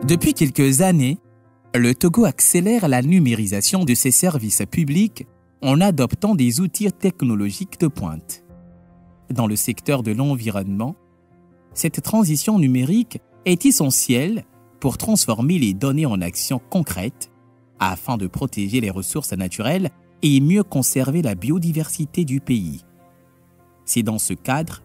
Depuis quelques années, le Togo accélère la numérisation de ses services publics en adoptant des outils technologiques de pointe. Dans le secteur de l'environnement, cette transition numérique est essentielle pour transformer les données en actions concrètes afin de protéger les ressources naturelles et mieux conserver la biodiversité du pays. C'est dans ce cadre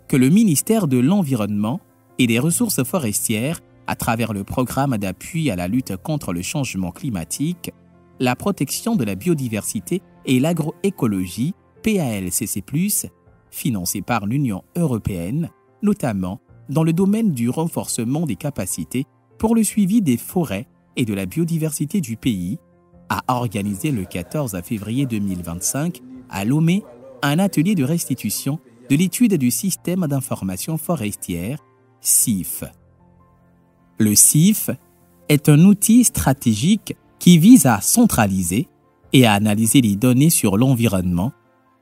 que le ministère de l'Environnement et des Ressources forestières, à travers le programme d'appui à la lutte contre le changement climatique, la protection de la biodiversité et l'agroécologie, PALCC+, financé par l'Union européenne, notamment dans le domaine du renforcement des capacités pour le suivi des forêts et de la biodiversité du pays, a organisé le 14 février 2025 à Lomé un atelier de restitution de l'étude du système d'information forestière, SIF. Le SIF est un outil stratégique qui vise à centraliser et à analyser les données sur l'environnement,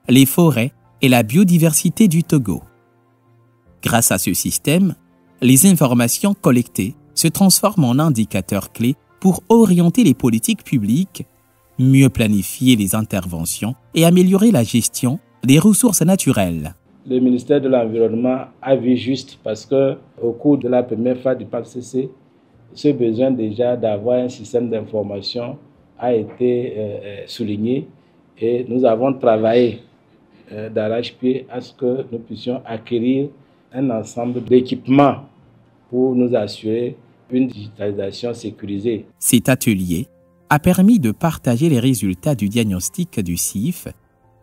les forêts et la biodiversité du Togo. Grâce à ce système, les informations collectées se transforment en indicateurs clés pour orienter les politiques publiques, mieux planifier les interventions et améliorer la gestion des ressources naturelles. Le ministère de l'Environnement a vu juste parce qu'au cours de la première phase du PALCC, ce besoin déjà d'avoir un système d'information a été souligné et nous avons travaillé d'arrache-pied à ce que nous puissions acquérir un ensemble d'équipements pour nous assurer une digitalisation sécurisée. Cet atelier a permis de partager les résultats du diagnostic du SIF,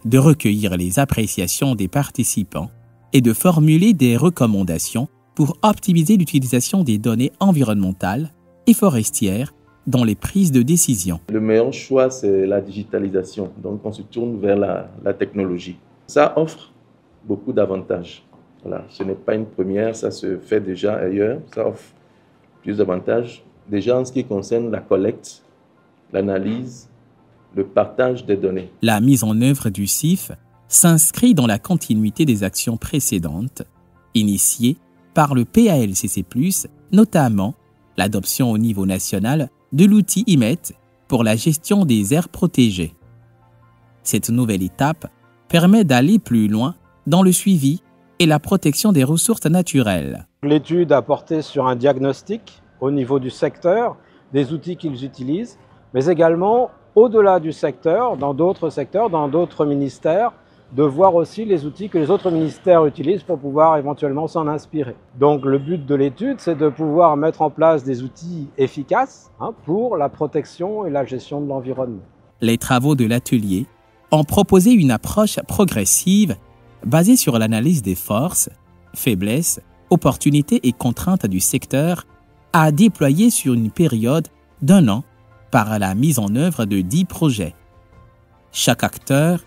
de recueillir les appréciations des participants et de formuler des recommandations pour optimiser l'utilisation des données environnementales et forestières dans les prises de décision. Le meilleur choix, c'est la digitalisation. Donc, on se tourne vers la technologie. Ça offre beaucoup d'avantages. Voilà. Ce n'est pas une première, ça se fait déjà ailleurs. Ça offre plus d'avantages. Déjà, en ce qui concerne la collecte, l'analyse, le partage des données. La mise en œuvre du SIF s'inscrit dans la continuité des actions précédentes, initiées par le PALCC+, notamment l'adoption au niveau national de l'outil IMET pour la gestion des aires protégées. Cette nouvelle étape permet d'aller plus loin dans le suivi et la protection des ressources naturelles. L'étude a porté sur un diagnostic au niveau du secteur, des outils qu'ils utilisent, mais également au-delà du secteur, dans d'autres ministères, de voir aussi les outils que les autres ministères utilisent pour pouvoir éventuellement s'en inspirer. Donc le but de l'étude, c'est de pouvoir mettre en place des outils efficaces pour la protection et la gestion de l'environnement. Les travaux de l'atelier ont proposé une approche progressive basée sur l'analyse des forces, faiblesses, opportunités et contraintes du secteur à déployer sur une période d'1 an par la mise en œuvre de 10 projets. Chaque acteur,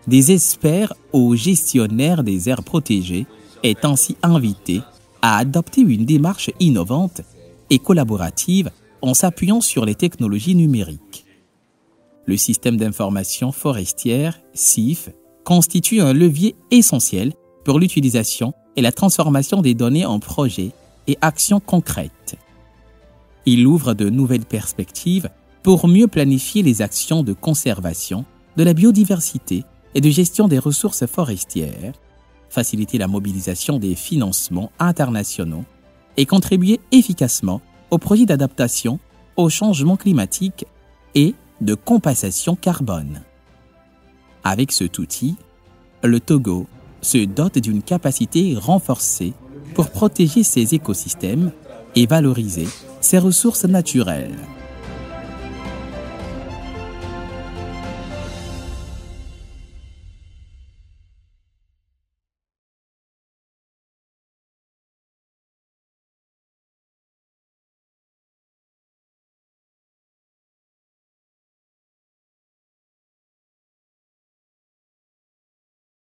des experts aux gestionnaires des aires protégées, est ainsi invité à adopter une démarche innovante et collaborative en s'appuyant sur les technologies numériques. Le système d'information forestière, SIF, constitue un levier essentiel pour l'utilisation et la transformation des données en projets et actions concrètes. Il ouvre de nouvelles perspectives pour mieux planifier les actions de conservation de la biodiversité et de gestion des ressources forestières, faciliter la mobilisation des financements internationaux et contribuer efficacement aux projets d'adaptation au changement climatique et de compensation carbone. Avec cet outil, le Togo se dote d'une capacité renforcée pour protéger ses écosystèmes et valoriser ses ressources naturelles.